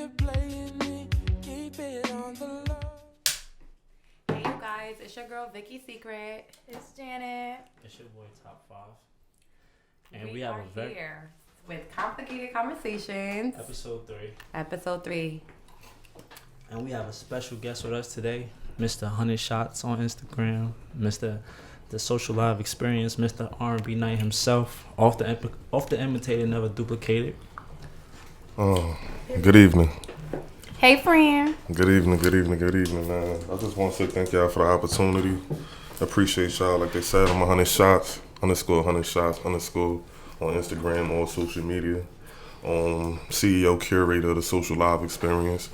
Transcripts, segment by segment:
you're playing me, keep it on the low. Hey you guys, it's your girl Vicky Secret. It's Janet. It's your boy Top 5. And we have are a very here with Complicated Conversations. Episode 3. 3. And we have a special guest with us today, Mr. 100 Shots on Instagram, Mr. The Social Live Experience, Mr. R&B Knight himself, off the imitated, never duplicated. Good evening. Hey, friend. Good evening, man. I just want to say thank y'all for the opportunity. Appreciate y'all. Like they said, I'm 100 shots, _100 shots, _ on Instagram, all social media. CEO, curator of the Social Live Experience.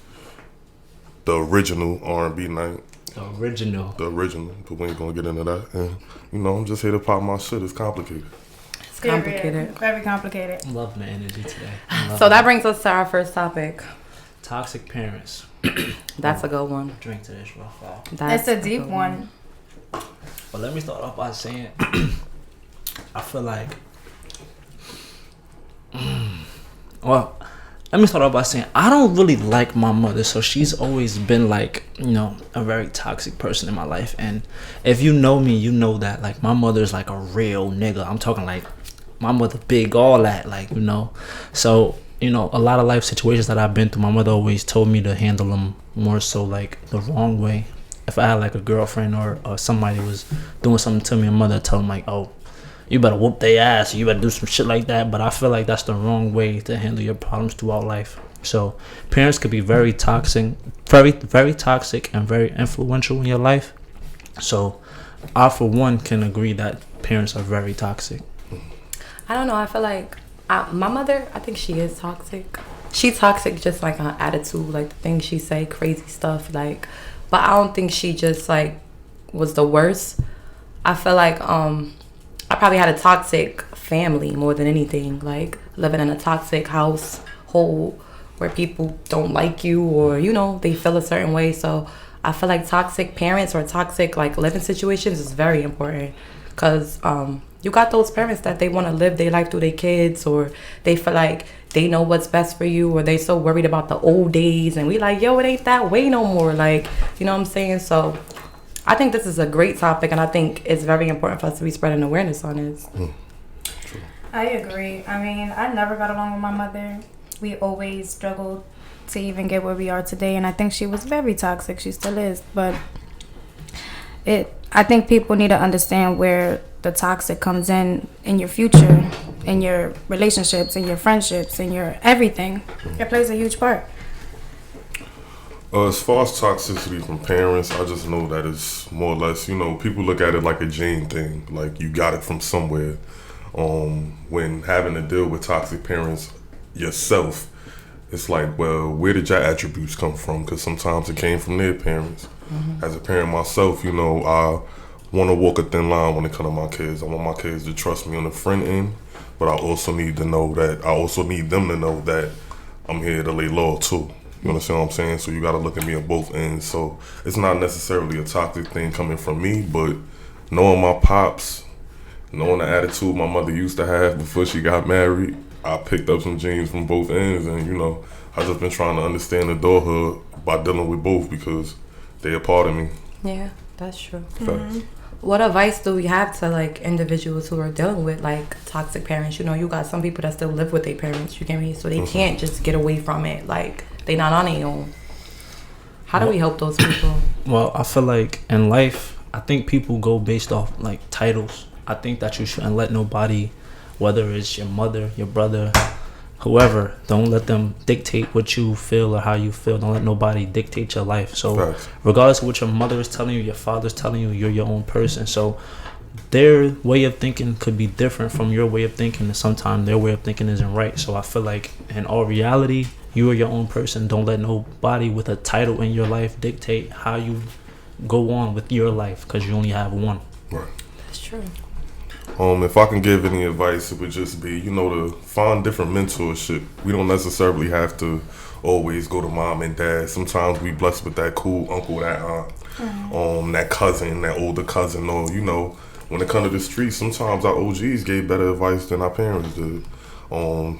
The original R&B Knight. The original, but we ain't gonna get into that. And, I'm just here to pop my shit. It's complicated. It's complicated. Very complicated. I'm loving the energy today. So that brings us to our first topic. Toxic parents. That's a good one. Drink to this real fast. That's a deep one. But let me start off by saying, I feel like, let me start off by saying I don't really like my mother, so she's always been like, a very toxic person in my life. And if you know me, you know that like my mother's like a real nigga. I'm talking like my mother big, all that, So, a lot of life situations that I've been through, my mother always told me to handle them more so like the wrong way. If I had like a girlfriend or somebody was doing something to me, my mother would tell them like, oh, you better whoop their ass, or you better do some shit like that. But I feel like that's the wrong way to handle your problems throughout life. So parents could be very toxic, very toxic and very influential in your life. So I, for one, can agree that parents are very toxic. I don't know. I feel like my mother, I think she is toxic. She's toxic just like her attitude, like the things she say, crazy stuff. But I don't think she just like was the worst. I feel like I probably had a toxic family more than anything, like living in a toxic household where people don't like you or, they feel a certain way. So I feel like toxic parents or toxic like living situations is very important because you got those parents that they want to live their life through their kids, or they feel like they know what's best for you, or they so worried about the old days and we like, yo, it ain't that way no more. Like, you know what I'm saying? So I think this is a great topic, and I think it's very important for us to be spreading awareness on this. True. I agree. I mean, I never got along with my mother. We always struggled to even get where we are today, and I think she was very toxic. She still is, but I think people need to understand where the toxic comes in your future, in your relationships, in your friendships, in your everything. It plays a huge part. As far as toxicity from parents, I just know that it's more or less, people look at it like a gene thing, like you got it from somewhere. When having to deal with toxic parents yourself, it's like, well, where did your attributes come from? Because sometimes it came from their parents. Mm-hmm. As a parent myself, I want to walk a thin line when it comes to my kids. I want my kids to trust me on the front end, but I also need them to know that I'm here to lay low too. You understand what I'm saying? So you got to look at me on both ends. So it's not necessarily a toxic thing coming from me, but knowing my pops, knowing the attitude my mother used to have before she got married, I picked up some genes from both ends. And, I just been trying to understand adulthood by dealing with both because they're a part of me. Yeah, that's true. Mm-hmm. What advice do we have to like individuals who are dealing with like toxic parents? You got some people that still live with their parents, you get me? So they can't just get away from it. Like, they not on their own. How do we help those people? Well, I feel like in life, I think people go based off like titles. I think that you shouldn't let nobody, whether it's your mother, your brother, whoever, don't let them dictate what you feel or how you feel. Don't let nobody dictate your life. So regardless of what your mother is telling you, your father's telling you, you're your own person. So their way of thinking could be different from your way of thinking, and sometimes their way of thinking isn't right. So I feel like in all reality, you are your own person. Don't let nobody with a title in your life dictate how you go on with your life, because you only have one. Right. That's true. If I can give any advice, it would just be, to find different mentorship. We don't necessarily have to always go to mom and dad. Sometimes we blessed with that cool uncle, that aunt, that cousin, that older cousin, or, when it comes to the streets, sometimes our OGs gave better advice than our parents did.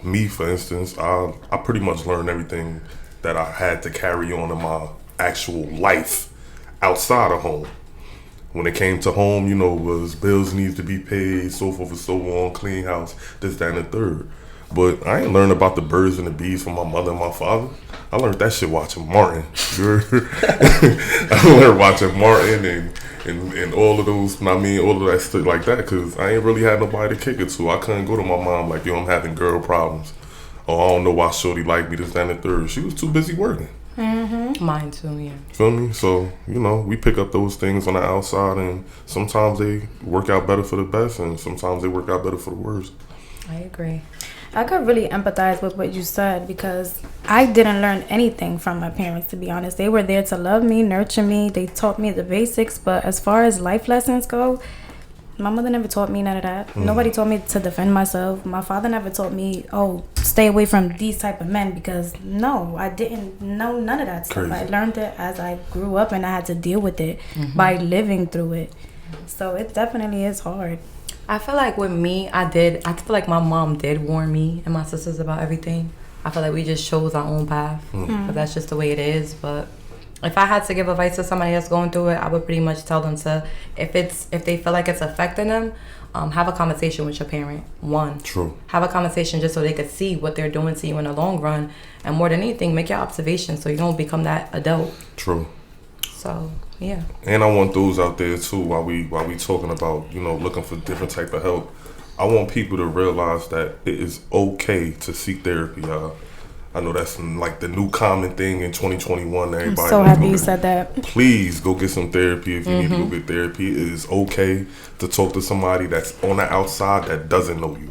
Me, for instance, I pretty much learned everything that I had to carry on in my actual life outside of home. When it came to home, you know, was bills needs to be paid, so forth and so on, clean house, this, that, and the third. But I ain't learned about the birds and the bees from my mother and my father. I learned that shit watching Martin. I learned watching Martin and all of those, all of that stuff like that, because I ain't really had nobody to kick it to. I couldn't go to my mom like, yo, I'm having girl problems. Or I don't know why shorty like me, this, that, and the third. She was too busy working. Mm-hmm. Mine too, yeah. Feel me? So, you know, we pick up those things on the outside, and sometimes they work out better for the best, and sometimes they work out better for the worst. I agree. I could really empathize with what you said because I didn't learn anything from my parents, to be honest. They were there to love me, nurture me. They taught me the basics. But as far as life lessons go, my mother never taught me none of that. Nobody taught me to defend myself. My father never taught me, oh, stay away from these type of men, because no, I didn't know none of that stuff. I learned it as I grew up, and I had to deal with it by living through it. So it definitely is hard. I feel like with me, I feel like my mom did warn me and my sisters about everything. I feel like we just chose our own path, but that's just the way it is. But if I had to give advice to somebody that's going through it, I would pretty much tell them to, if they feel like it's affecting them, have a conversation with your parent. True. Have a conversation just so they could see what they're doing to you in the long run, and more than anything, make your observations so you don't become that adult. True. So yeah. And I want those out there too, while we talking about, you know, looking for different type of help. I want people to realize that it is okay to seek therapy, y'all. I know that's like the new common thing in 2021. Everybody, I'm so happy you said that. Please go get some therapy if you need to go get therapy. It is okay to talk to somebody that's on the outside that doesn't know you,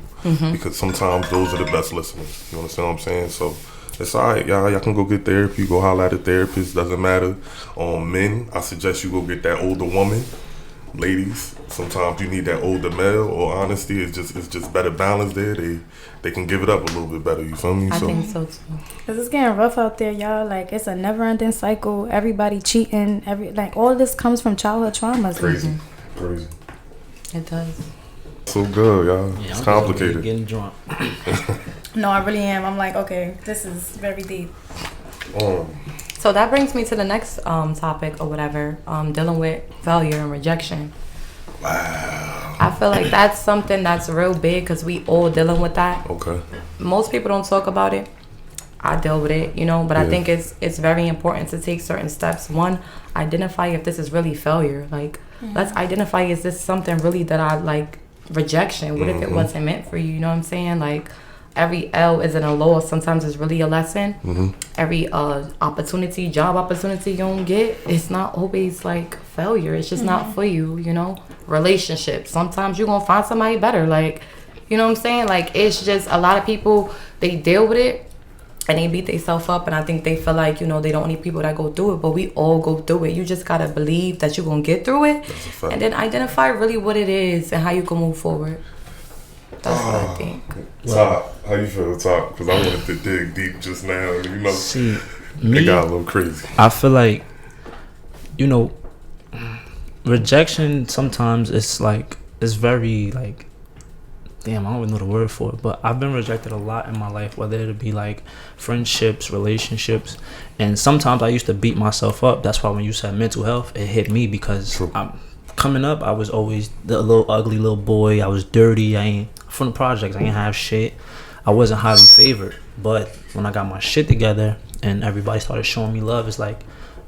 because sometimes those are the best listeners. You understand what I'm saying? So it's alright, y'all. Y'all can go get therapy. Go holler at a therapist. Doesn't matter. Men, I suggest you go get that older woman. Ladies, sometimes you need that older male. Or honesty, it's just better balance there. They can give it up a little bit better. You feel me? I think so too. Cause it's getting rough out there, y'all. Like, it's a never-ending cycle. Everybody cheating. All this comes from childhood traumas. Crazy. It does. So good, y'all. Yeah, it's I'm complicated. Getting drunk. No, I really am. I'm like, okay, this is very deep. So that brings me to the next topic or whatever, dealing with failure and rejection. Wow. I feel like that's something that's real big because we all dealing with that. Okay. Most people don't talk about it. I deal with it, you know, but I think it's very important to take certain steps. One, identify if this is really failure. Like, let's identify, is this something really that I like? Rejection. What if it wasn't meant for you? You know what I'm saying? Like, every L isn't a loss. Sometimes it's really a lesson. Every job opportunity you don't get, it's not always like failure. It's just not for you, you know? Relationships. Sometimes you're going to find somebody better. Like, you know what I'm saying? Like, it's just a lot of people, they deal with it and they beat themselves up, and I think they feel like, you know, they don't need people that go through it, but we all go through it. You just got to believe that you're going to get through it, and then identify really what it is and how you can move forward. That's what I think. Top, how you feel, Top? Because I wanted to dig deep just now, and you know, See, it got a little crazy. I feel like, you know, rejection sometimes it's very like, damn, I don't even know the word for it, but I've been rejected a lot in my life, whether it be like friendships, relationships, and sometimes I used to beat myself up. That's why when you said mental health, it hit me, because coming up, I was always the little ugly little boy. I was dirty. I ain't from the projects. I ain't have shit. I wasn't highly favored. But when I got my shit together and everybody started showing me love, it's like,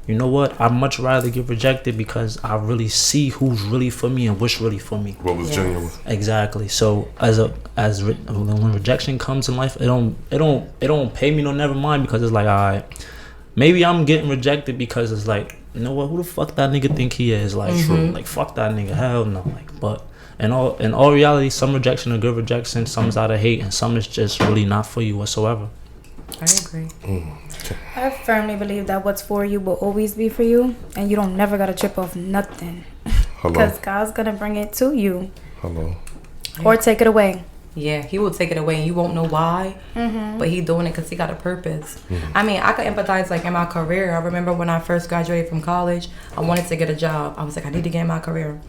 you know what? I'd much rather get rejected, because I really see who's really for me and what's really for me. What was genuine? Exactly. So when rejection comes in life, it don't pay me no never mind, because it's like, alright, maybe I'm getting rejected because it's like, you know what? Who the fuck that nigga think he is? Like, like fuck that nigga. Hell no. Like, but in all reality, some rejection are good rejection, some's out of hate, and some is just really not for you whatsoever. I agree. I firmly believe that what's for you will always be for you, and you don't never gotta trip off nothing. Because God's gonna bring it to you. Or take it away. Yeah, he will take it away and you won't know why, but he doing it because he got a purpose. I mean, I could empathize, like, in my career. I remember when I first graduated from college, I wanted to get a job. I was like, I need to get in my career.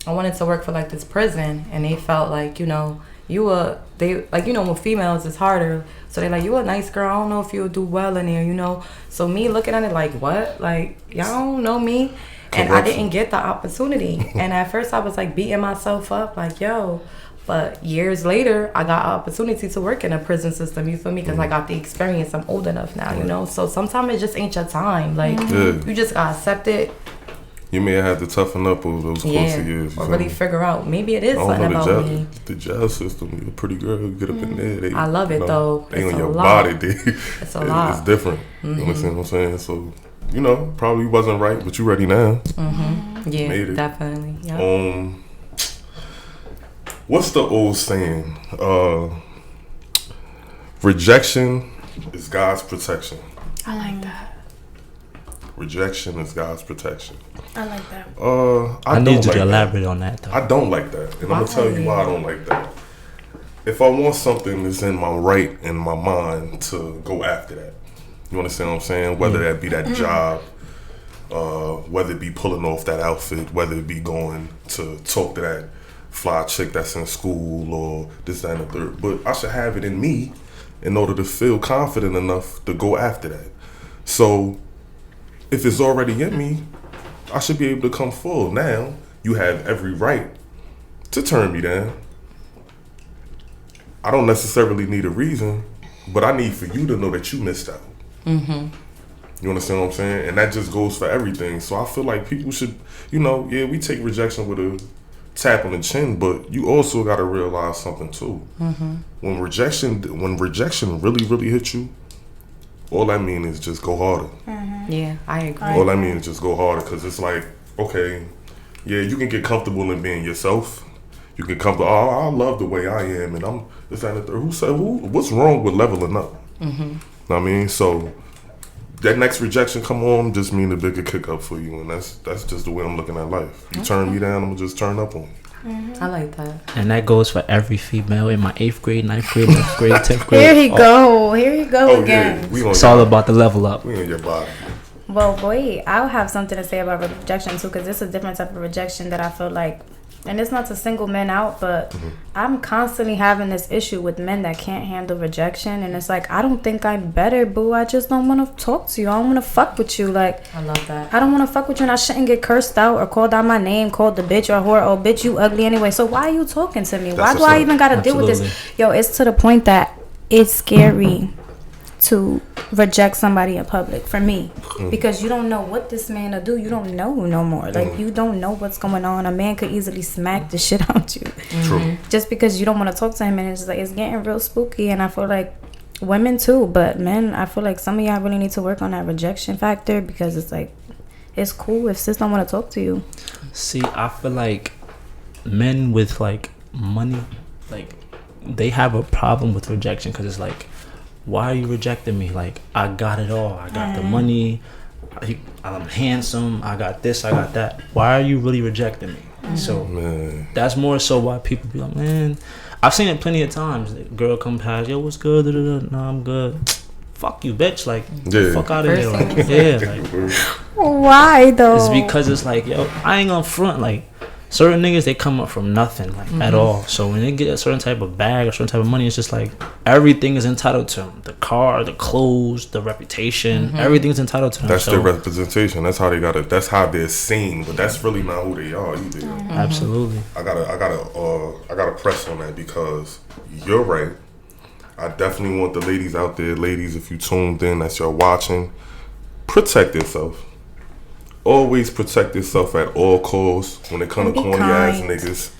I wanted to work for like this prison, and they felt like, you know, they like, you know, with females it's harder, so they're like, you a nice girl, I don't know if you'll do well in there, you know. So me looking at it like, what, like, y'all don't know me. And I didn't get the opportunity. And at first I was like beating myself up like, yo. But years later, I got an opportunity to work in a prison system, you feel me? Because I got the experience. I'm old enough now, you know? So sometimes it just ain't your time. Like, you just got to accept it. You may have had to toughen up over those course of years. Or really figure out, maybe it is something about me. The jail system, you're a pretty girl, get up in there. I love it, though. They it's on your lot. body, It's a lot. It's different. You understand what I'm saying? So, you know, probably wasn't right, but you ready now. Yeah, Made it. definitely. Yeah. What's the old saying? Rejection is God's protection. I like that. Rejection is God's protection. I like that. I need you to elaborate on that, though. I don't like that. And I'm going to tell you why I don't like that. If I want something that's in my right, in my mind, to go after that. You understand what I'm saying? Whether that be that job, whether it be pulling off that outfit, whether it be going to talk to that fly chick that's in school or this, that, and the third. But I should have it in me in order to feel confident enough to go after that. So if it's already in me, I should be able to come forward. Now, you have every right to turn me down. I don't necessarily need a reason, but I need for you to know that you missed out. You understand what I'm saying? And that just goes for everything. So I feel like people should, you know, we take rejection with a tap on the chin, but you also got to realize something too. When rejection really, really hits you, all I mean is just go harder. Yeah, I agree. All I mean is just go harder, because it's like, okay, yeah, you can get comfortable in being yourself. You can come to, I love the way I am, and I'm this, that, and the third. Who said, what's wrong with leveling up? Know what I mean? So that next rejection come on just mean a bigger kick up for you, and that's just the way I'm looking at life. You turn me down, I'm gonna just turn up on you. I like that. And that goes for every female in my 8th grade, 9th grade, 11th grade, 10th grade. Here he go again. Yeah, It's all about the level up. We on your body. Well, boy, I'll have something to say about rejection too, because it's a different type of rejection that I feel like, and it's not to single men out, but I'm constantly having this issue with men that can't handle rejection, and it's like, I don't think I'm better, boo. I just don't want to talk to you. I don't want to fuck with you. Like, I love that. I don't want to fuck with you, and I shouldn't get cursed out or called out my name, called the bitch or whore. Oh, bitch, you ugly anyway. So why are you talking to me? Why do I even got to deal with this? Yo, it's to the point that it's scary to reject somebody in public for me, because you don't know what this man will do. You don't know no more. Like, you don't know what's going on. A man could easily smack the shit out you. True. Just because you don't want to talk to him, and it's like, it's getting real spooky. And I feel like women too, but men, I feel like some of y'all really need to work on that rejection factor, because it's like, it's cool if sis don't want to talk to you. See, I feel like men with like money, like, they have a problem with rejection, because it's like, why are you rejecting me? Like, I got it all. I got the money. I'm handsome. I got this. I got that. Why are you really rejecting me? So that's more so why people be like, man, I've seen it plenty of times. Girl come past, yo, what's good? No, I'm good. Fuck you, bitch. Like, fuck out of here. Like, like, why though? it's because it's like, yo, I ain't gonna front. Like, certain niggas, they come up from nothing, like, at all. So when they get a certain type of bag or certain type of money, it's just like everything is entitled to them. The car, the clothes, the reputation, everything's entitled to them. That's their representation. That's how they got it. That's how they're seen. But that's really not who they are either. Absolutely. I gotta press on that, because you're right. I definitely want the ladies out there, ladies, if you tuned in, that you're watching, protect yourself. Always protect yourself at all costs when it comes to corny ass niggas.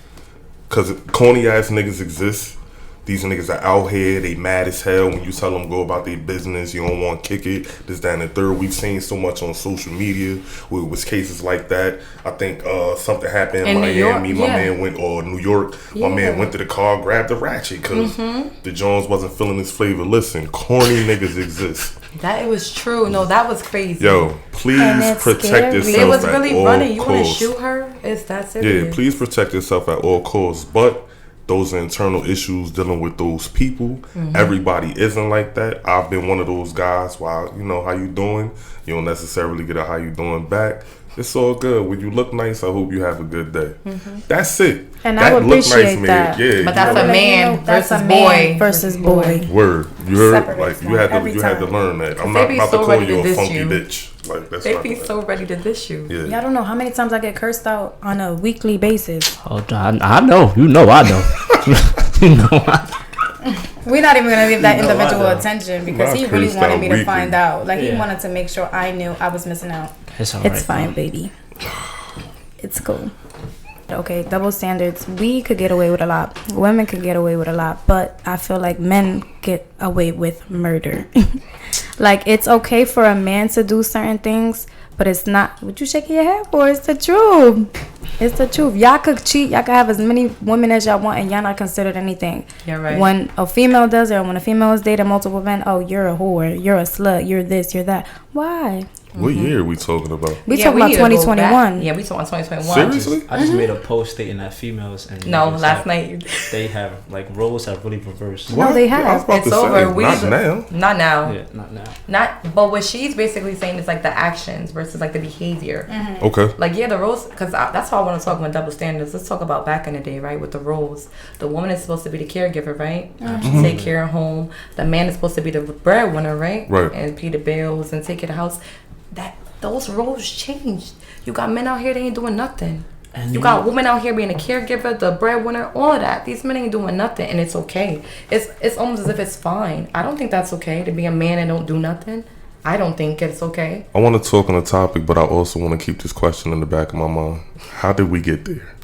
Because corny ass niggas exist. These niggas are out here, they mad as hell when you tell them go about their business, you don't want to kick it, this, that, and the third. We've seen so much on social media where it was cases like that. I think something happened in Miami, my man went, or New York, my man went to the car, grabbed the ratchet because the Jones wasn't feeling his flavor. Listen, corny niggas exist. That it was true. No, that was crazy. Yo, please protect yourself. They was really at all running. You want to costs. shoot her? It's that serious. Yeah, please protect yourself at all costs. But those are internal issues dealing with those people. Everybody isn't like that. I've been one of those guys. While how you doing, you don't necessarily get a how you doing back. It's all good. When you look nice, I hope you have a good day. That's it. And that I would appreciate that. Yeah, but that's a man that's versus a man boy versus boy. Word. You heard? Separates Like you them had to every had to time. learn that. I'm They not be about so to call ready you to a diss funky you. bitch. Like that's They not be that. so ready to diss you. Yeah. Y'all don't know how many times I get cursed out on a weekly basis. Oh, I know. You know I know. You know I know. We're not even gonna give that No, I individual know. attention because Not he really cursed wanted out me to weekly. find out. Like he Yeah. wanted to make sure I knew I was missing out. It's all right. It's fine, baby. It's cool. Okay, double standards. We could get away with a lot. Women could get away with a lot, but I feel like men get away with murder. Like it's okay for a man to do certain things, but it's not. What you shaking your head for? It's the truth. It's the truth. Y'all could cheat. Y'all could have as many women as y'all want, and y'all not considered anything. You're right. When a female does it, or when a female is dating multiple men, oh, you're a whore. You're a slut. You're this. You're that. Why? What year are we talking about? We talking about need to go 2021. back. Yeah, we talking about 2021. Seriously? I just made a post stating that females and No, niggas last have- night you they have like roles have really reversed. No, they have. I was about It's to over. say, We not now. Not now. Yeah, not now. But what she's basically saying is like the actions versus like the behavior. Okay. Like yeah, the roles, because that's why I want to talk about double standards. Let's talk about back in the day, right? With the roles, the woman is supposed to be the caregiver, right? Take care of home. The man is supposed to be the breadwinner, right? Right. And pay the bills and take care of the house. Those roles changed. You got men out here, they ain't doing nothing. And You got women out here being a caregiver, the breadwinner, all of that. These men ain't doing nothing, and it's okay. It's almost as if it's fine. I don't think that's okay to be a man and don't do nothing. I don't think it's okay. I want to talk on the topic, but I also want to keep this question in the back of my mind. How did we get there?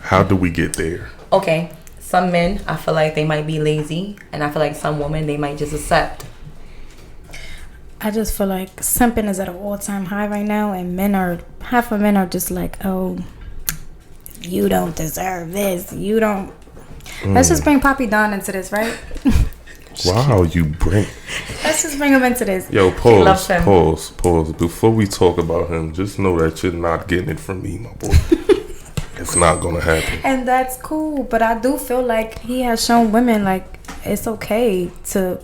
How do we get there? Okay, some men, I feel like they might be lazy, and I feel like some women, they might just accept. I just feel like simping is at an all-time high right now, and half of men are just like, oh, you don't deserve this. You don't. Let's just bring Poppy Don into this, right? Wow, you bring. Let's just bring him into this. Yo, loves him. pause. Before we talk about him, just know that you're not getting it from me, my boy. It's not gonna happen. And that's cool, but I do feel like he has shown women like it's okay to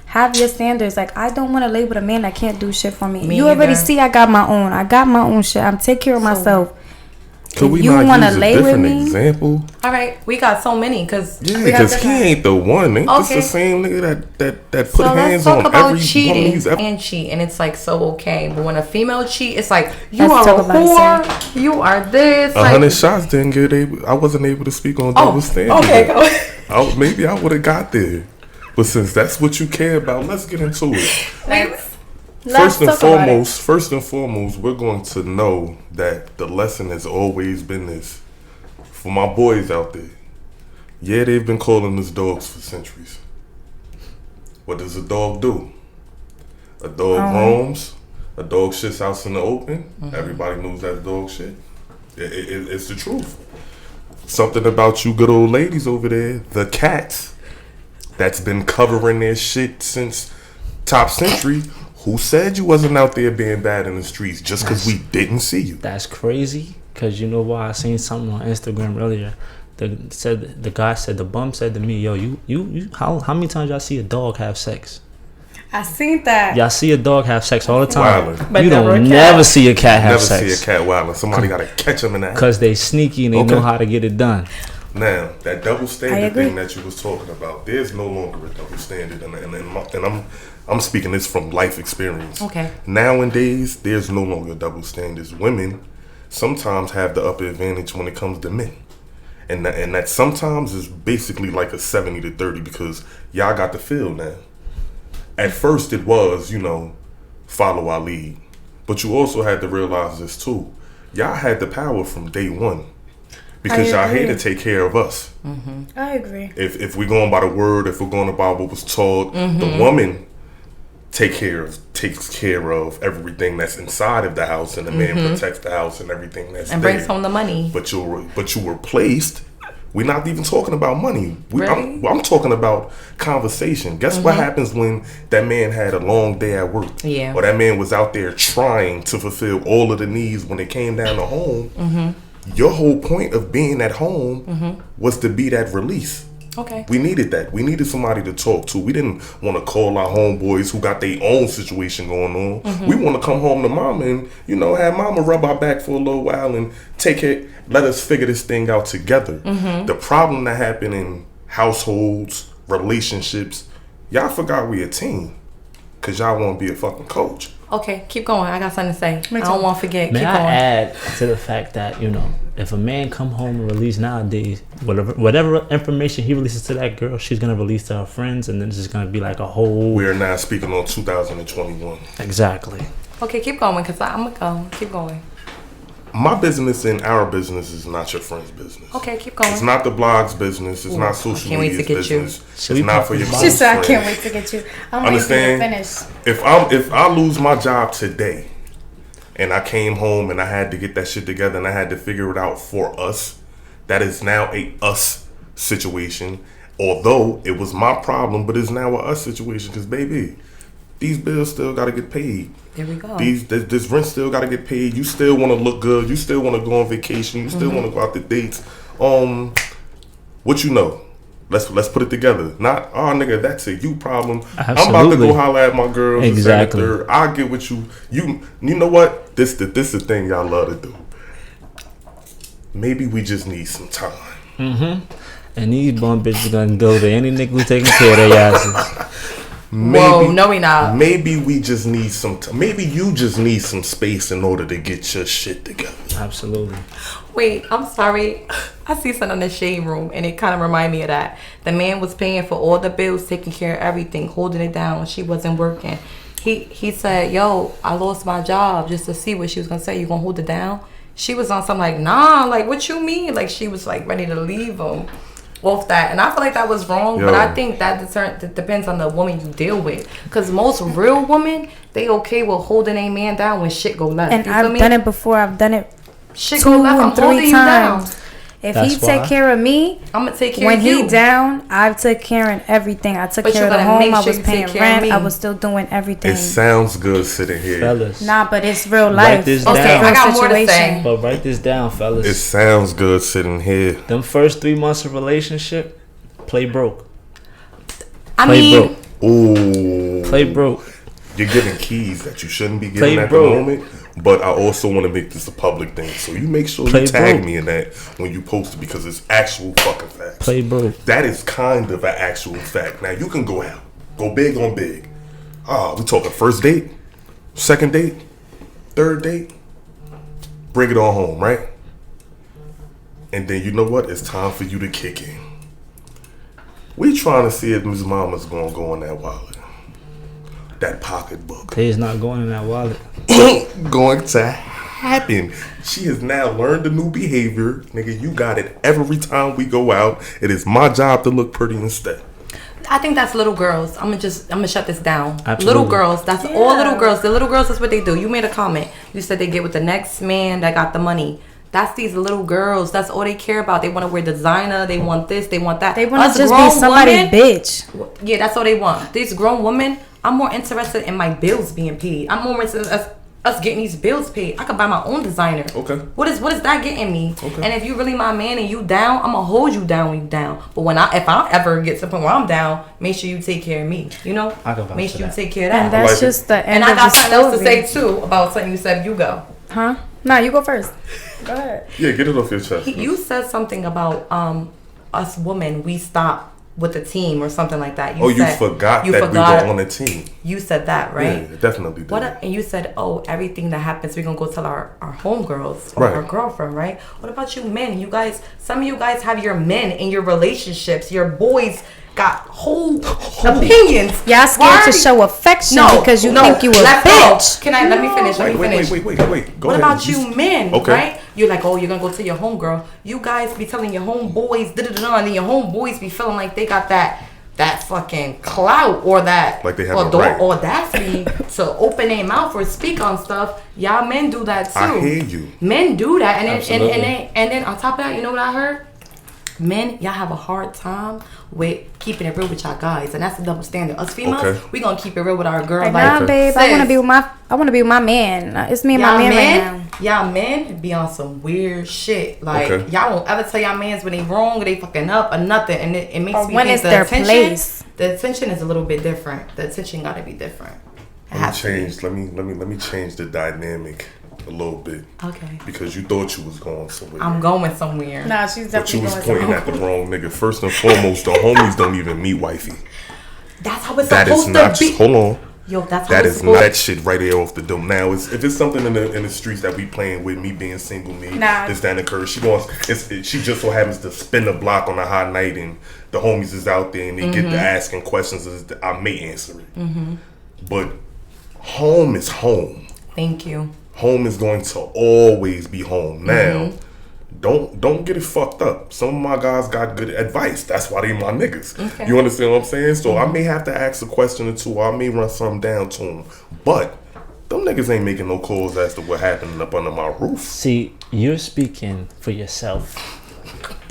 have your standards. Like I don't want to label a man that can't do shit for me. Me You already either. see I got my own shit. I'm take care of myself. Could we you not wanna use a lay with different me? example? All right, we got so many because Yeah, because he ain't the one. Ain't this Okay. the same nigga that put so let's hands talk on about every cheating woman he's ever... and cheat, and it's like so okay. But when a female cheat, it's like you Let's are a talk about it, whore, you are this. 100 shots didn't get able. I wasn't able to speak on double standards. okay, go. Maybe I would have got there. But since that's what you care about, let's get into it. Let's talk about it. First and foremost, we're going to know that the lesson has always been this. For my boys out there, yeah, they've been calling us dogs for centuries. What does a dog do? A dog roams. A dog shits out in the open. Everybody knows that dog shit. It's the truth. Something about you good old ladies over there, the cats, that's been covering their shit since top century. Who said you wasn't out there being bad in the streets just because we didn't see you? That's crazy. Cause you know why? I seen something on Instagram earlier. The guy said, the bum said to me, "Yo, you how many times y'all see a dog have sex? I seen that. Y'all see a dog have sex all the time. Wildin'. But You never a don't cat. never see a cat have Never sex. see a cat wildin'. Somebody gotta catch him in that. Cause they sneaky and they know how to get it done. Now, that double I standard agree. thing that you was talking about, there's no longer a double standard, and I'm speaking this from life experience. Okay. Nowadays, there's no longer double standards. Women sometimes have the upper advantage when it comes to men, and that sometimes is basically like a 70-30 because y'all got the feel now. At first, it was follow our lead, but you also had to realize this too. Y'all had the power from day one. Because y'all agree. here to take care of us. I agree. If we're going by the word, if we're going by what was taught, the woman takes care of everything that's inside of the house, and the man protects the house and everything that's And there. brings home the money. But you were placed. We're not even talking about money. Really? I'm talking about conversation. Guess what happens when that man had a long day at work? Yeah. Or that man was out there trying to fulfill all of the needs when it came down to home. Your whole point of being at home was to be that release. Okay. We needed that. We needed somebody to talk to. We didn't want to call our homeboys who got their own situation going on. We want to come home to mama and, you know, have mama rub our back for a little while and take it, let us figure this thing out together. The problem that happened in households, relationships, y'all forgot we a team because y'all want to be a fucking coach. Okay, keep going. I got something to say. I don't want to forget. May keep I going. add to the fact that, you know, if a man come home and release nowadays, whatever information he releases to that girl, she's gonna release to her friends, and then it's just gonna be like a whole. We are now speaking on 2021. Exactly. Okay, keep going, because I'm going to go. Keep going. My business and our business is not your friend's business. Okay, keep going. It's not the blog's business. It's not social can't wait to media's get you. business. It's not for your She close said, I can't friends. wait to get you. I'm waiting for you to Understand? finish. If I lose my job today and I came home and I had to get that shit together and I had to figure it out for us, that is now a us situation. Although it was my problem, but it's now a us situation because, baby, these bills still got to get paid. There we go. This rent still got to get paid. You still want to look good. You still want to go on vacation. You still want to go out to dates. What you know? Let's put it together. Not, oh nigga, that's a you problem. Absolutely. I'm about to go holler at my girls. Exactly. I'll get with you. You know what? This the thing y'all love to do. Maybe we just need some time. And these bum bitches gonna go to any nigga who taking care of their asses. Whoa, no we not. Maybe we just need some maybe you just need some space in order to get your shit together. Absolutely. Wait, I'm sorry. I see something in the shade room, and it kind of remind me of that. The man was paying for all the bills, taking care of everything, holding it down when she wasn't working. He said, yo, I lost my job, just to see what she was going to say. You going to hold it down? She was on something like, nah, like, what you mean? Like, she was, like, ready to leave him off that. And I feel like that was wrong, but I think that depends on the woman you deal with. Because most real women, they okay with holding a man down when shit go left. And you feel I've me? done it before. I've done it Shit 2 go left, I'm and holding 3 you down. times. If That's he take why. care of me, I'm gonna take care when of you. he down, I took care of everything. I took But care you of the gotta home. make I sure was you take paying care of rent. me. I was still doing everything. It sounds good sitting here. Fellas. Nah, but it's real Write life. this It's a down. real I got more to situation. say. But write this down, fellas. It sounds good sitting here. Them first 3 months of relationship, play broke. I Play mean, broke. Ooh. Play broke. You're giving keys that you shouldn't be Play giving at broke. the moment. But I also want to make this a public thing. So you make sure Play you tag broke. me in that when you post it because it's actual fucking facts. Play broke. That is kind of an actual fact. Now you can go out. Go big on big. We talking first date, second date, third date. Bring it on home, right? And then you know what? It's time for you to kick in. We trying to see if Ms. Mama's gonna go in that wallet. That pocketbook. They's not going in that wallet. Going to happen. She has now learned a new behavior. Nigga, you got it every time we go out. It is my job to look pretty instead. I think that's little girls. I'm gonna shut this down. Absolutely. Little girls. That's all little girls. The little girls, that's what they do. You made a comment. You said they get with the next man that got the money. That's these little girls. That's all they care about. They want to wear designer. They want this. They want that. They want Us to just grown be somebody's women- bitch. Yeah, that's all they want. These grown women, I'm more interested in my bills being paid. I'm more interested in us getting these bills paid. I could buy my own designer. Okay. What is that getting me? Okay. And if you really my man and you down, I'm gonna hold you down when you down. But if I ever get to the point where I'm down, make sure you take care of me. You know? I can vouch Make for sure you that. take care of that. And that's like it. just the end And of I got the something else to story. say too about something you said. You go. Huh? Nah, you go first. Go ahead. Yeah, get it off your chest. You said something about us women. We stop with the team or something like that. You forgot that we were on a team. You said that, right? Yeah, definitely did. And you said, everything that happens, we're gonna go tell our homegirls or Right. our girlfriend, right? What about you men? You guys, some of you guys have your men in your relationships. Your boys got whole opinions. Y'all scared to show affection because you think you a bitch. Let me finish. Let me finish. Wait. Go What ahead. about you men, Okay. right? You're like, you're going to go to your homegirl. You guys be telling your homeboys, da-da-da-da, and then your homeboys be feeling like they got that fucking clout or that Like they have a right. audacity to open their mouth or speak on stuff. Y'all men do that too. I hear you. Men do that. And Absolutely. then on top of that, you know what I heard? Men, y'all have a hard time with keeping it real with y'all guys, and that's the double standard. Us females, we gonna keep it real with our girl. Like, nah, babe, I wanna be with my man. It's me and my man right now. Y'all men be on some weird shit. Like y'all won't ever tell y'all mans when they wrong or they fucking up or nothing, and it makes me when think it's their place. The attention is a little bit different. The attention gotta be different. Let me change the dynamic a little bit. Okay. Because you thought you was going somewhere. I'm going somewhere. Nah, she's definitely going somewhere. But you was pointing at the wrong nigga. First and foremost, the homies don't even meet wifey. That's how it's supposed to be. Hold on. Yo, that's how that it's is not that shit right there off the dome. Now, if it's something in the streets that we playing with, me being single, this that occurs, she just so happens to spin the block on a hot night, and the homies is out there, and they get to asking questions. I may answer it, but home is home. Thank you. Home is going to always be home. Now, don't get it fucked up. Some of my guys got good advice. That's why they my niggas. Okay. You understand what I'm saying? So I may have to ask a question or two, or I may run something down to them. But them niggas ain't making no calls as to what happened up under my roof. See, you're speaking for yourself.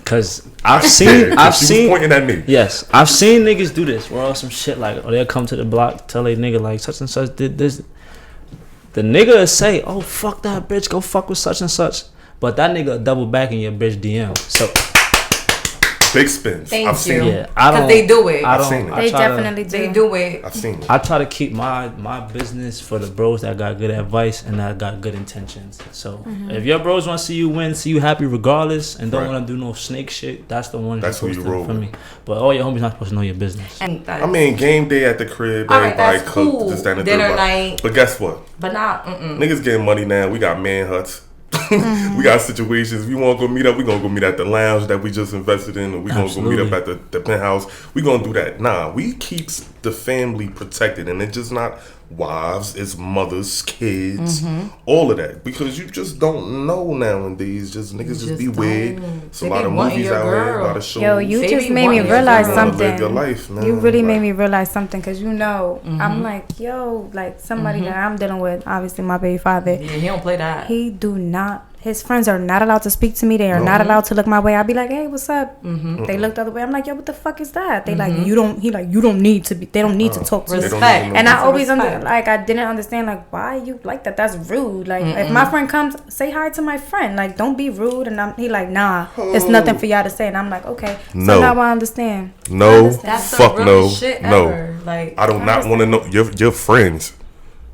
Cause I've seen pointing at me. Yes, I've seen niggas do this. Where all some shit like, they'll come to the block, tell a nigga like such and such did this. The nigga will say, "Oh, fuck that bitch, go fuck with such and such." But that nigga double back in your bitch DM. So big spins. I've seen it. Because they do it. I've seen it. They definitely do it. I've seen it. I try to keep my business for the bros that got good advice and that got good intentions. So if your bros want to see you win, see you happy regardless, and don't want to do no snake shit, that's the one. That's who you roll for me. But all your homies not supposed to know your business. I mean, game day at the crib, everybody cook, this, that, and the dinner night. But guess what? But not. Niggas getting money now. We got man huts. We got situations. We want to go meet up. We gonna go meet at the lounge that we just invested in, or we gonna go meet up at the penthouse. We gonna do that. Nah, we keeps the family protected, and it's just not wives, it's mothers, kids, all of that. Because you just don't know nowadays. Just niggas just be weird. It's a lot of movies out here, a lot of shows. Yo, you just made me realize something. Live your life, man. You really made me realize something, because I'm like, yo, like somebody that I'm dealing with, obviously my baby father. Yeah, he don't play that. He do not. His friends are not allowed to speak to me. They are not allowed to look my way. I'll be like, hey, what's up? They look the other way. I'm like, yo, what the fuck is that? They like, you don't. He like, you don't need to be. They don't need to talk to you. Respect. And I always I didn't understand like why you like that. That's rude. Like if my friend comes, say hi to my friend. Like don't be rude. And he like, nah, it's nothing for y'all to say. And I'm like, okay. So now I understand. No, that's fuck no, shit no. Ever. Like I do not want to know your friends.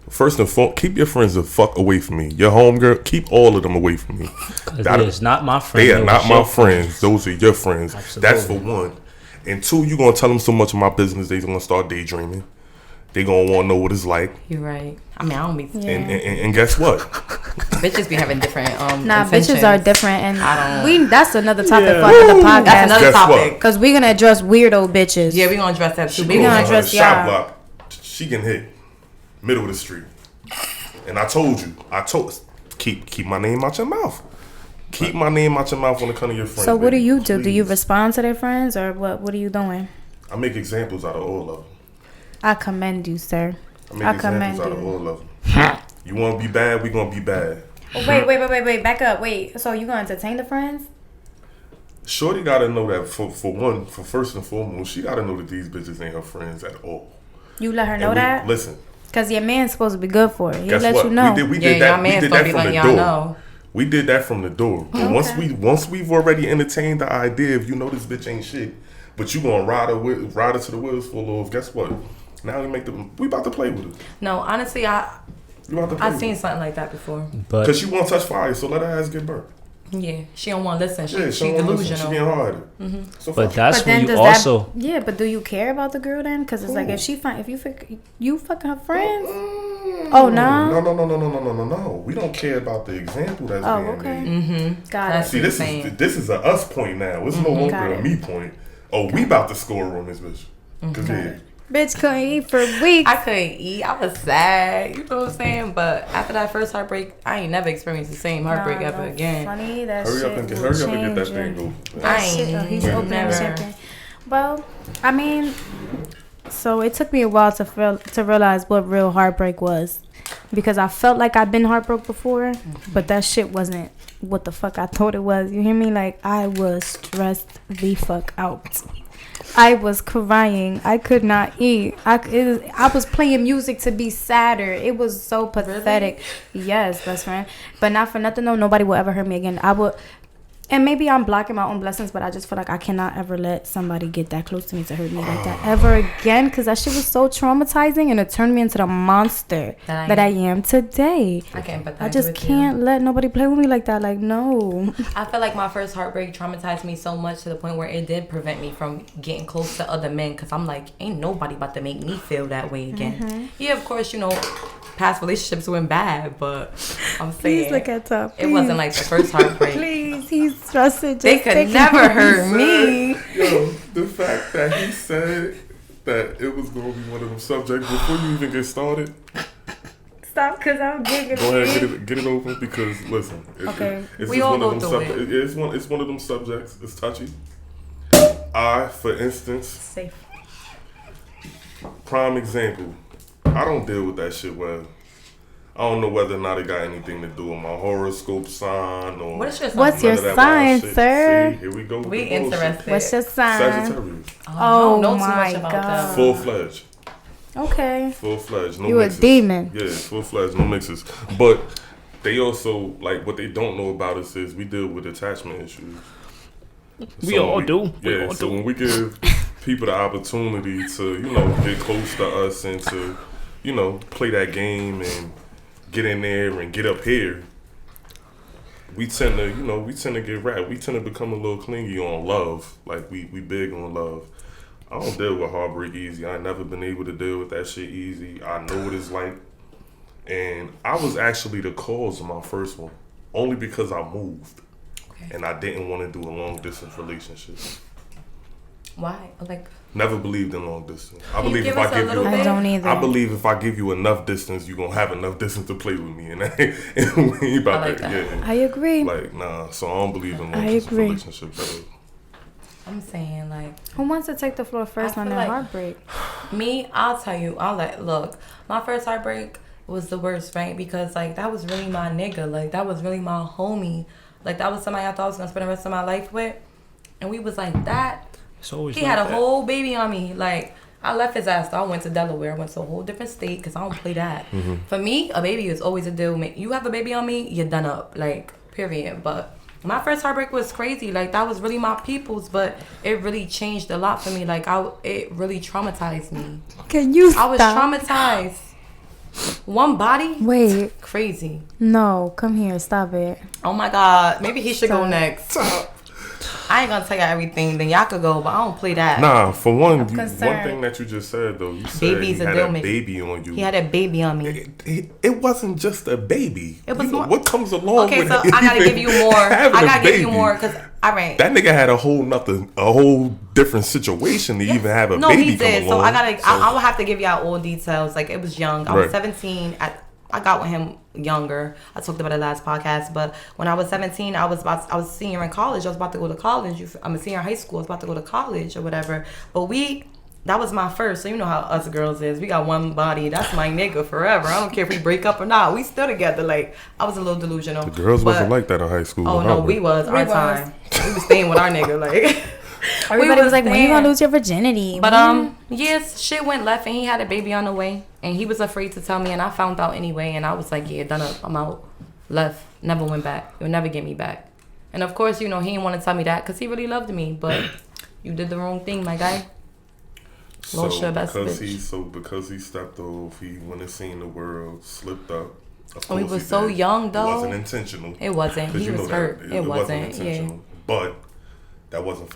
First and foremost, keep your friends the fuck away from me. Your homegirl, keep all of them away from me. That is not my friends. They are not my friends. Those are your friends. Absolutely. That's for one. And two, you gonna tell them so much of my business, they gonna start daydreaming. They gonna want to know what it's like. You're right. I mean, I don't be. Yeah. And guess what? Bitches be having different. Nah, bitches are different, and I don't. that's another topic for another podcast. That's another topic. Because we're gonna address weirdo bitches. Yeah, we gonna address that too. We gonna address shop block. She can hit middle of the street. And I told keep my name out your mouth. Keep my name out your mouth when it comes to your friends. So what do you do? Please. Do you respond to their friends, or what are you doing? I make examples out of all of them. I commend you, sir. I commend out of all of them. You want to be bad? We gonna be bad. Oh, wait, back up. Wait, so you gonna entertain the friends? Shorty gotta know that for first and foremost, she gotta know that these bitches ain't her friends at all. You let her know that? Listen. Because your man's supposed to be good for it. He Guess let what? you know. We did that from the door. Know. We did that from the door. But once we've already entertained the idea of, you know, this bitch ain't shit, but you gonna ride her to the wheels full of, guess what? Now we about to play with it. No, honestly, I've seen something like that before. Because she won't touch fire, so let her ass get burnt. Yeah, she don't want to listen. She She delusional. being hard. So but that's when you also. But do you care about the girl then? Because it's like if you fucking her friends. Oh no. No. We don't care about the example that's being made. Got it. See, this is a us point now. It's no longer a me point. Oh, we about to score on this bitch. Cause bitch couldn't eat for weeks. I couldn't eat. I was sad. You know what I'm saying? But after that first heartbreak, I ain't never experienced the same heartbreak ever again. Funny that hurry up and get that thing go. He's opening champagne. Well, I mean, so it took me a while to realize what real heartbreak was. because I felt like I'd been heartbroken before, but that shit wasn't what the fuck I thought it was. You hear me? Like, I was stressed the fuck out. I was crying. I could not eat. I was playing music to be sadder. It was so pathetic. Really? Yes, best friend. But not for nothing though. Nobody will ever hurt me again. I would. And maybe I'm blocking my own blessings, but I just feel like I cannot ever let somebody get that close to me to hurt me like that ever again. Because that shit was so traumatizing, and it turned me into the monster that I am today. I can't empathize. I just can't let nobody play with me like that. Like, no. I feel like my first heartbreak traumatized me so much to the point where it did prevent me from getting close to other men. Because I'm like, ain't nobody about to make me feel that way again. Yeah, of course, you know, past relationships went bad, but I'm saying. Please look at top. It wasn't like the first heartbreak. Please, he's trusted. They could never hurt me. Yo, the fact that he said that it was going to be one of them subjects before you even get started. Stop, because I'm giggling. Go ahead, get it open, because listen. It's we all one go of them through it. It's one of them subjects. It's touchy. For instance, Safe. prime example. I don't deal with that shit well. I don't know whether or not it got anything to do with my horoscope sign or What's your sign, sir? See, here we go. We interested. What's your sign? Sagittarius. Oh, know too my much about God. them. Full-fledged. Okay. Full-fledged. No You mixes. a demon. Yeah, full-fledged. No mixes. But they also, like, what they don't know about us is we deal with attachment issues. We all do. Yeah, so when we give people the opportunity to, you know, get close to us and to, you know, play that game and get in there and get up here, we tend to get wrapped. We tend to become a little clingy on love. Like, we big on love. I don't deal with heartbreak easy. I never been able to deal with that shit easy. I know what it's like. And I was actually the cause of my first one, only because I moved. Okay. And I didn't want to do a long distance relationship. Why? Like, never believed in long distance. I Can you believe give if I us a give little you, bit? I don't either. I believe if I give you enough distance, you're gonna have enough distance to play with me, and we ain't about I like that. Yeah, I agree. like nah. So I don't believe in long I distance agree. relationships at all. I'm saying, like, Who wants to take the floor first I on feel that like- heartbreak? me, I'll tell you. Look, my first heartbreak was the worst, right? Because, like, that was really my nigga. Like, that was really my homie. Like, that was somebody I thought I was gonna spend the rest of my life with. And we was like that. It's always He like had a that. whole baby on me. Like, I left his ass. I went to Delaware. I went to a whole different state because I don't play that. For me, a baby is always a deal. You have a baby on me, you're done up. Like, period. But my first heartbreak was crazy. Like, that was really my people's, but it really changed a lot for me. Like, it really traumatized me. Can you stop? I was traumatized. One body? Wait. Crazy. No, come here. Stop it. Oh my God. Maybe he should go Stop. next. I ain't gonna tell y'all everything. Then y'all could go, but I don't play that. Nah, for one concerned. thing that you just said though, you said Baby's he a had deal a maker. baby on you. He had a baby on me. It wasn't just a baby. It was You know, more- what comes along Okay, with so it I gotta give you more. having I a gotta give you baby. more because all right. That nigga had a whole different situation to even have a No, baby he did. come So along. I will have to give y'all all details. Like, it was young. I was Right. 17. I got with him younger. I talked about it last podcast. But when I was 17, I was a senior in college. I was about to go to college. I'm a senior in high school. I was about to go to college or whatever. But that was my first. So you know how us girls is. We got one body. That's my nigga forever. I don't care if we break up or not. We still together. Like, I was a little delusional. The girls But- wasn't like that in high school. Oh when I no, went. we was our was. time. We was staying with our nigga. Like. Everybody was like, when you staying. gonna lose your virginity? But yes, shit went left and he had a baby on the way and he was afraid to tell me and I found out anyway and I was like, yeah, done up, I'm out. Left, never went back. You'll never get me back. And of course, you know, he didn't want to tell me that because he really loved me, but you did the wrong thing, my guy. Lost your best bitch. Because he stepped off, he went and seen the world, slipped up. Of Oh, he course was he so did. young though. It wasn't intentional. It wasn't. 'Cause He you was know that hurt. It wasn't. Yeah. But that wasn't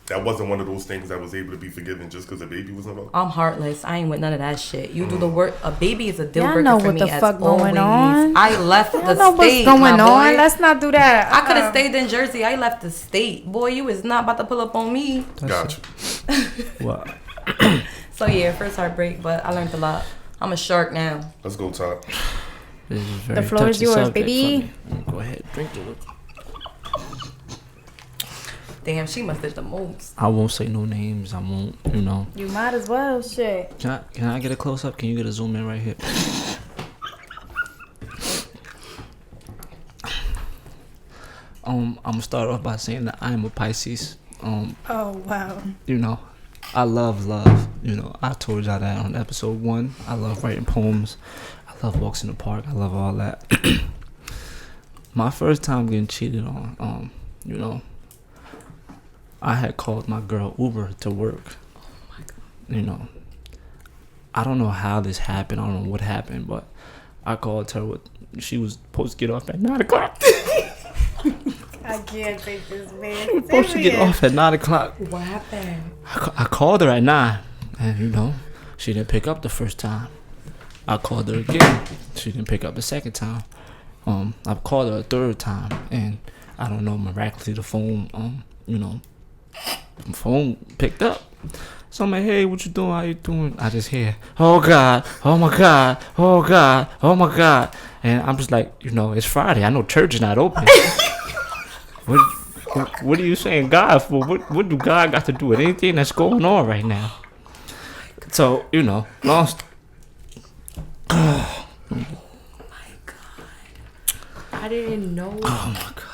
that wasn't one of those things that was able to be forgiven just because a baby was involved. I'm heartless. I ain't with none of that shit. You do the work. A baby is a deal Y'all breaker know for what me the as fuck going always. on. I left I the know what's state, going my on. boy. Let's not do that. I could have stayed in Jersey. I left the state. Boy, you is not about to pull up on me. Gotcha. Wow. So yeah, first heartbreak, but I learned a lot. I'm a shark now. Let's go, Top. This is a very floor is touchy yours, subject baby. for me. Go ahead, drink to it. Damn, she must have the most. I won't say no names. I won't, You might as well, shit. Can I get a close up? Can you get a zoom in right here? I'm gonna start off by saying that I am a Pisces. Oh wow. You know, I love love. You know, I told y'all that on episode 1. I love writing poems. I love walks in the park. I love all that. My first time getting cheated on, you know, I had called my girl Uber to work. Oh my God. You know, I don't know how this happened. I don't know what happened, but I called her. She was supposed to get off at 9 o'clock. I can't take this, man. She was supposed to get off at 9 o'clock. What happened? I called her at 9, and you know, she didn't pick up the first time. I called her again. She didn't pick up the second time. I called her a third time, and I don't know, miraculously the phone, the phone picked up. So I'm like, hey, what you doing? How you doing? I just hear, oh God, oh my God, oh God, oh my God. And I'm just like, you know, it's Friday. I know church is not open. What are you saying God for? What do God got to do with anything that's going on right now? So, you know, lost. Oh my God. I didn't know. Oh my God.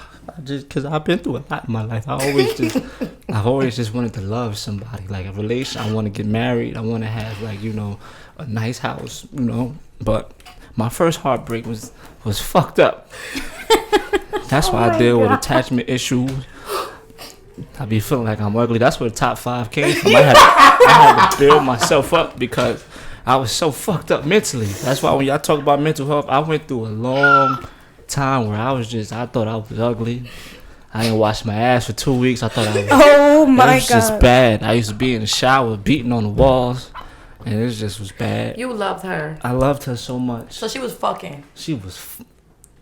Because I've been through a lot in my life. I've always just wanted to love somebody, like a relation. I want to get married. I want to have, like, you know, a nice house, you know. But my first heartbreak was fucked up. That's why I deal with attachment issues. I be feeling like I'm ugly. That's where the top 5 came from. I had to build myself up because I was so fucked up mentally. That's why when y'all talk about mental health, I went through a long time where I thought I was ugly. I didn't wash my ass for 2 weeks. I thought I was. Oh my God. It was just bad. I used to be in the shower beating on the walls, and it just was bad. You loved her. I loved her so much. So she was fucking. She was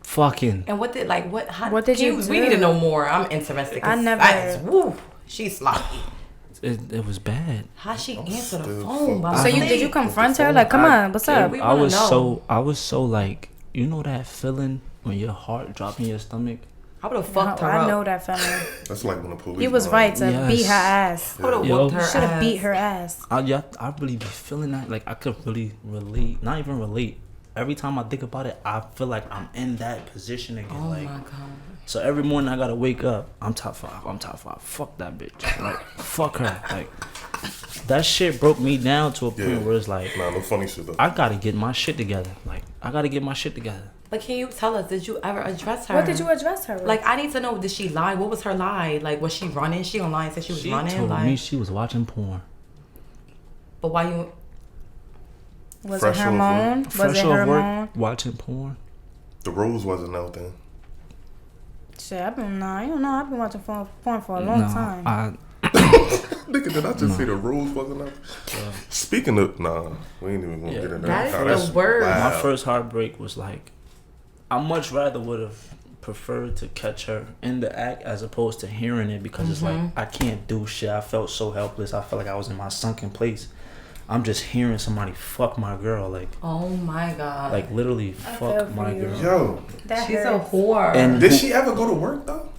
fucking. And what did What did you do? We need to know more. I'm interested. I never. Woo, she's sloppy. It was bad. How she answered the phone? So did you confront her? Like, come on, what's up? We I was know. so like, you know that feeling when your heart dropped in your stomach? I would have fucked her up. I know that feeling. That's like when the police. He was right to Yes. beat her ass. I would have Yo. whooped her ass. Should have beat her ass. I really be feeling that. Like, I could really relate. Not even relate. Every time I think about it, I feel like I'm in that position again. Oh like, my God. so every morning I gotta wake up. I'm top 5. Fuck that bitch. Like, fuck her. Like, that shit broke me down to a point where it's like, Nah, no funny shit though. I gotta get my shit together. Like, I gotta get my shit together. But can you tell us, did you ever address her? What did you address her with? Like, I need to know, did she lie? What was her lie? Like, was she running? She online said she was running? She told like, me she was watching porn. But why you... Was Fresh it her off moan? Was Fresh it off her work, moan? watching porn. The rose wasn't out then. Shit, I've been watching porn for a long time. Nigga, did I just say the rose wasn't out? Speaking of, we ain't even gonna get into that. That's the word. Wow. My first heartbreak was like, I much rather would have preferred to catch her in the act as opposed to hearing it, because it's like, I can't do shit. I felt so helpless. I felt like I was in my sunken place. I'm just hearing somebody fuck my girl, like, Oh my God. like literally fuck my girl. Yo, She's a whore. And did she ever go to work though?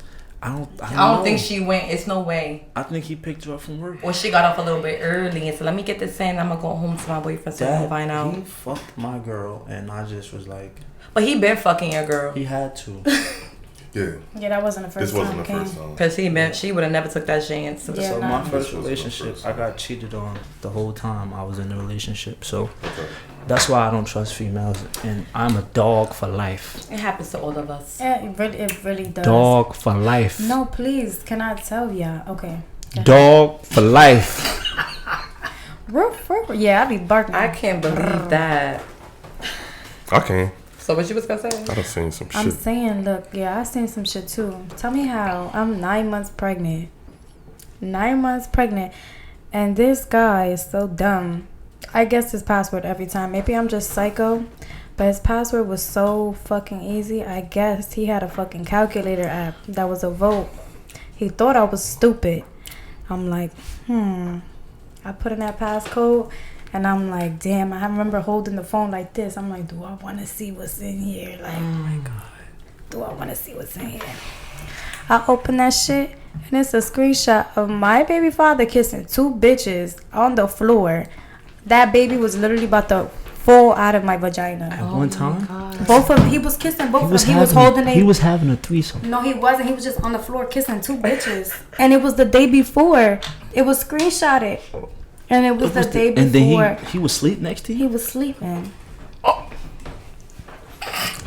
I don't don't think she went. It's no way. I think he picked her up from work. Or she got off a little bit early and said, let me get this in. I'm going to go home to my boyfriend so I can find out. He fucked my girl, and I just was like, But he been fucking your girl. he had to. Yeah. Yeah, that wasn't the first This wasn't the time. first time. Because she would have never took that chance. Yeah. So nah. my first This wasn't the relationship, first I got cheated on the whole time I was in the relationship. So that's why I don't trust females, and I'm a dog for life. It happens to all of us. Yeah, it really does. Dog for life. No, please, can I tell ya? Okay. Dog for life. Roof, roof. Yeah, I be barking. I can't believe that. I can. So what you was going to say? I done seen some I'm shit. saying, look, yeah, I seen some shit too. Tell me how. I'm 9 months pregnant. 9 months pregnant. And this guy is so dumb. I guess his password every time. Maybe I'm just psycho. But his password was so fucking easy. I guess he had a fucking calculator app that was a vote. He thought I was stupid. I'm like, I put in that passcode. And I'm like, damn, I remember holding the phone like this. I'm like, do I want to see what's in here? Like, oh my God. Do I want to see what's in here? I open that shit, and it's a screenshot of my baby father kissing 2 bitches on the floor. That baby was literally about to fall out of my vagina. At one time, Both of them, he was kissing both of them. He was having a threesome. No, he wasn't. He was just on the floor kissing two bitches. And it was the day before. It was screenshotted. And it was the day before. And then he was asleep next to you? He was sleeping.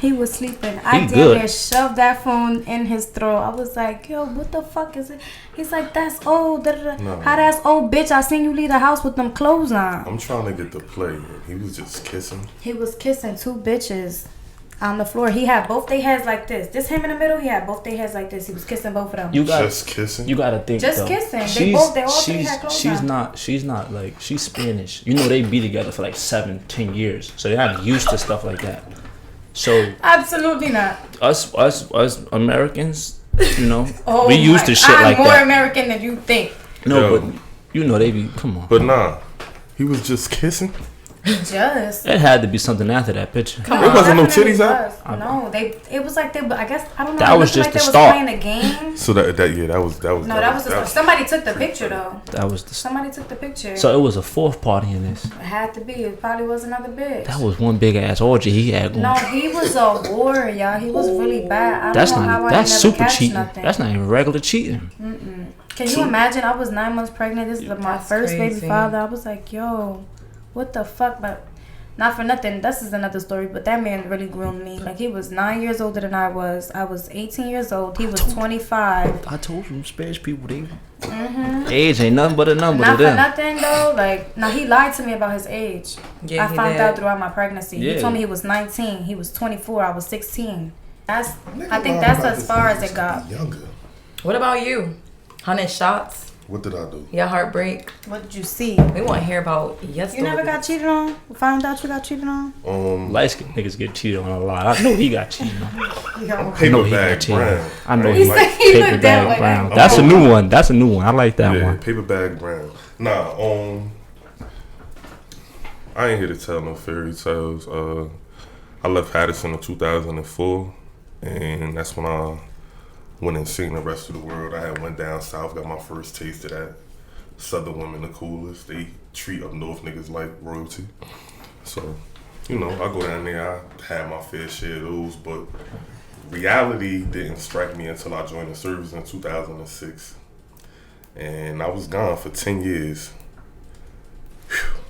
He was sleeping. I damn near shoved that phone in his throat. I was like, yo, what the fuck is it? He's like, that's old. No. How that's old, bitch? I seen you leave the house with them clothes on. I'm trying to get the play. He was just kissing. He was kissing two bitches on the floor. He had both their heads like this. This him in the middle. He had both their heads like this. He was kissing both of them. Just kissing. You gotta think. Just though. Kissing. They all three had clothes on. She's not like, she's Spanish. You know they be together for like 7-10 years, so they're not used to stuff like that. So absolutely not. Us Americans, you know, we used to shit like that. I'm more American than you think. No, but you know they be. Come on. But nah, he was just kissing. Just. It had to be something after that picture. Come on, it wasn't no titties out. No, it was like they. I guess I don't know. That was just like the they start. Was playing the game. So that was. No, that was the start. Somebody took the picture though. That was the. Somebody took the picture. So it was a fourth party in this. It had to be. It probably was another bitch. That was one big ass orgy he had going. No, he was a warrior, y'all. He was really bad. That's super cheating. Nothing. That's not even regular cheating. Can you imagine? I was 9 months pregnant. This is my first baby father. I was like, yo, what the fuck? But not for nothing. This is another story. But that man really groomed me. Like, he was 9 years older than I was. I was 18 years old. He was 25. I told you, Spanish people, they age ain't nothing but a number to them. Not for nothing, though. Like, now he lied to me about his age. Yeah, I found out throughout my pregnancy. Yeah. He told me he was 19. He was 24. I was 16. I think that's as far as it got. Younger. What about you? 100 shots. What did I do? Your heartbreak. What did you see? We want to hear about yesterday. You never got cheated on? Found out you got cheated on? Light skinned niggas get cheated on a lot. I know he got cheated on. Paper bag brown. I know he like paper bag brown. That's a new one. That's a new one. I like that one. Paper bag brown. Nah, I ain't here to tell no fairy tales. I left Patterson in 2004, and that's when I went and seen the rest of the world. I had went down south, got my first taste of that. Southern women the coolest. They treat up north niggas like royalty. So, you know, I go down there, I had my fair share of those, but reality didn't strike me until I joined the service in 2006. And I was gone for 10 years. Whew.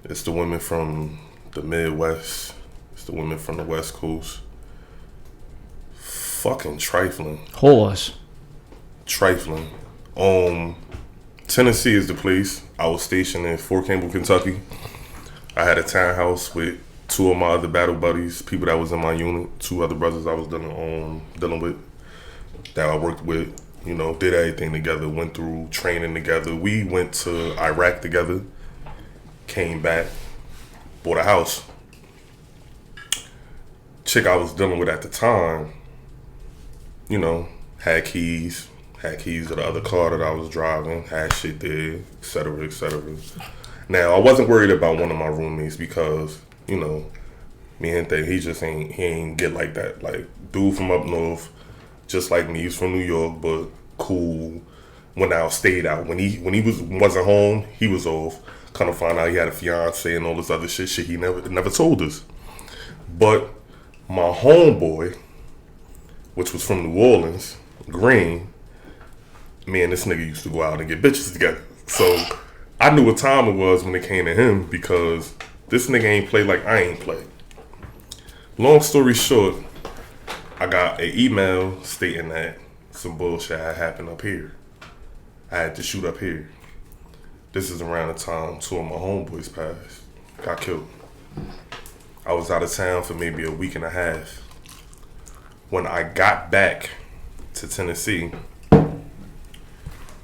It's the women from the Midwest. It's the women from the West Coast. Fucking trifling. Horse. Trifling. Tennessee is the place. I was stationed in Fort Campbell, Kentucky. I had a townhouse with 2 of my other battle buddies, people that was in my unit, 2 other brothers I was dealing with, that I worked with, you know, did everything together, went through training together. We went to Iraq together, came back, bought a house. Chick I was dealing with at the time, you know, had keys to the other car that I was driving, had shit there, et cetera, et cetera. Now, I wasn't worried about one of my roommates because, you know, me and he ain't get like that. Like, dude from up north, just like me, he's from New York, but cool. Went out, stayed out. When he wasn't home, he was off. Kind of find out he had a fiance and all this other shit he never told us. But my homeboy, which was from New Orleans, Green, me and this nigga used to go out and get bitches together. So I knew what time it was when it came to him because this nigga ain't play like I ain't play. Long story short, I got an email stating that some bullshit had happened up here. I had to shoot up here. This is around the time 2 of my homeboys passed, got killed. I was out of town for maybe a week and a half. When I got back to Tennessee,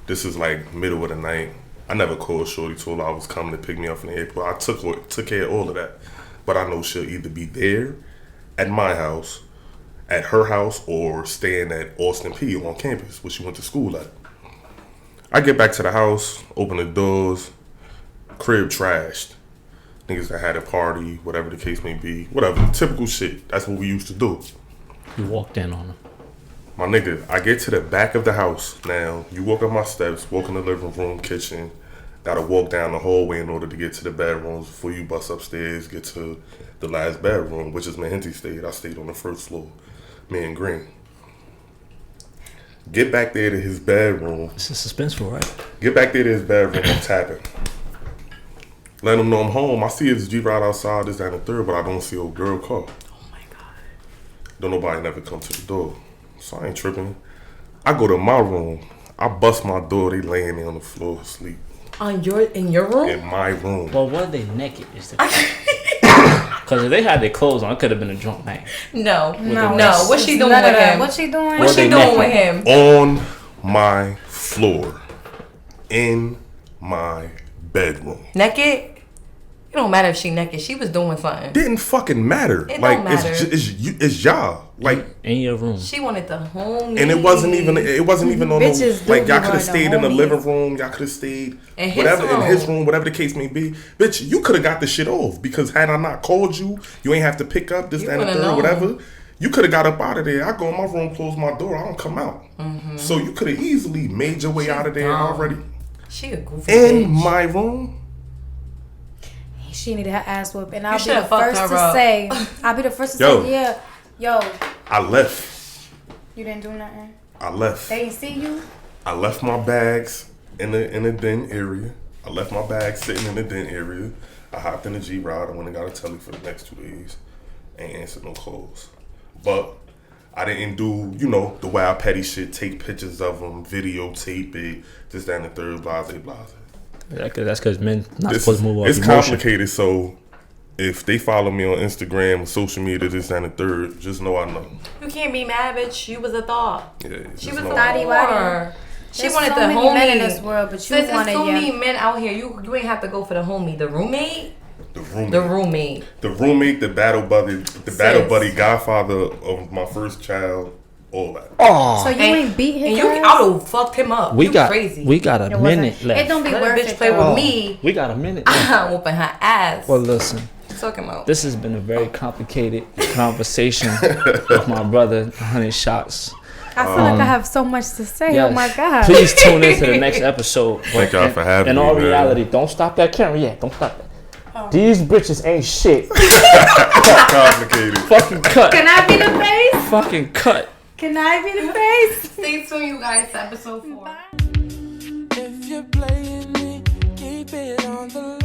this is like middle of the night. I never called Shorty, told her I was coming to pick me up from the airport. I took care of all of that. But I know she'll either be there at my house, at her house, or staying at Austin P on campus, where she went to school at. I get back to the house, open the doors, crib trashed. Niggas that had a party, whatever the case may be, whatever, typical shit. That's what we used to do. You walked in on them. My nigga, I get to the back of the house. Now, you walk up my steps, walk in the living room, kitchen. Gotta walk down the hallway in order to get to the bedrooms before you bust upstairs, get to the last bedroom, which is where Henty stayed. I stayed on the first floor, me and Green. Get back there to his bedroom. This is suspenseful, right? Get back there to his bedroom, I'm tapping. Let him know I'm home. I see his G-Rod outside, this, that, and the third, but I don't see old girl car. Oh my God. Don't nobody never come to the door. So I ain't tripping. I go to my room. I bust my door. They laying there on the floor asleep. In your room? In my room. Well, were they naked? Is the because if they had their clothes on, it could have been a drunk night. No. it's- What's she it's doing none of with that. him? What she doing? What's she they doing naked? with him? On my floor. In my bedroom. Naked? It don't matter if she naked. She was doing something. Didn't fucking matter. It like don't matter. it's y'all. Like, In your room. She wanted the home. and it wasn't even on no Bitches do like y'all be could have wanting stayed in the homies. living room, y'all could have stayed In his whatever in room. his room, whatever the case may be. Bitch, you could have got the shit off because had I not called you, you ain't have to pick up this, You that, and the wouldn't third, known. whatever. You could have got up out of there. I go in my room, close my door, I don't come out. So you could have easily made your way out of there dumb. already. She a goofy In bitch. my room. She needed her ass whooped, and I'll be the shoulda fucked first her to up. say, I'll be the first to Yo. say, yeah, yo, I left. you didn't do nothing. I left. They didn't see you. I left my bags in the den area. I left my bags sitting in the den area. I hopped in the G-Rod. I went and got a telly for the next 2 days. Ain't answered no calls. But I didn't do, the wild petty shit, take pictures of them, videotape it, this, that, and the third, blase, blase. That's because men not This supposed to move off it's emotion. complicated, so if they follow me on Instagram, social media, this, that, and the third, just know I know. You can't be mad, bitch. You was a thought. Yeah, She just was know a I know. thought. She There's wanted so the many homie. men in this world, but you Sis, there's wanted so your- many men out here. You ain't have to go for the homie. The roommate. The roommate. The roommate. The roommate, the battle buddy, godfather of my first child, all that. Oh, So you ain't beat his And you, ass? I would've fucked him up. we you got crazy. we got a It wasn't- minute left. It don't be Let a worth bitch it. play though. with me. We got a minute left. I'm whooping her ass. Well, listen. Talking about. This has been a very complicated conversation with my brother, Honey Shots. I feel like I have so much to say. Yes. Oh my god. Please tune in to the next episode. Thank y'all for having in me, all man. reality, don't stop that camera yet. Don't stop that. These bitches ain't shit. Complicated. Fucking cut. Can I be the face? Fucking cut. Can I be the face? Stay tuned, you guys, to episode 4. If you're playing me, keep it on the low.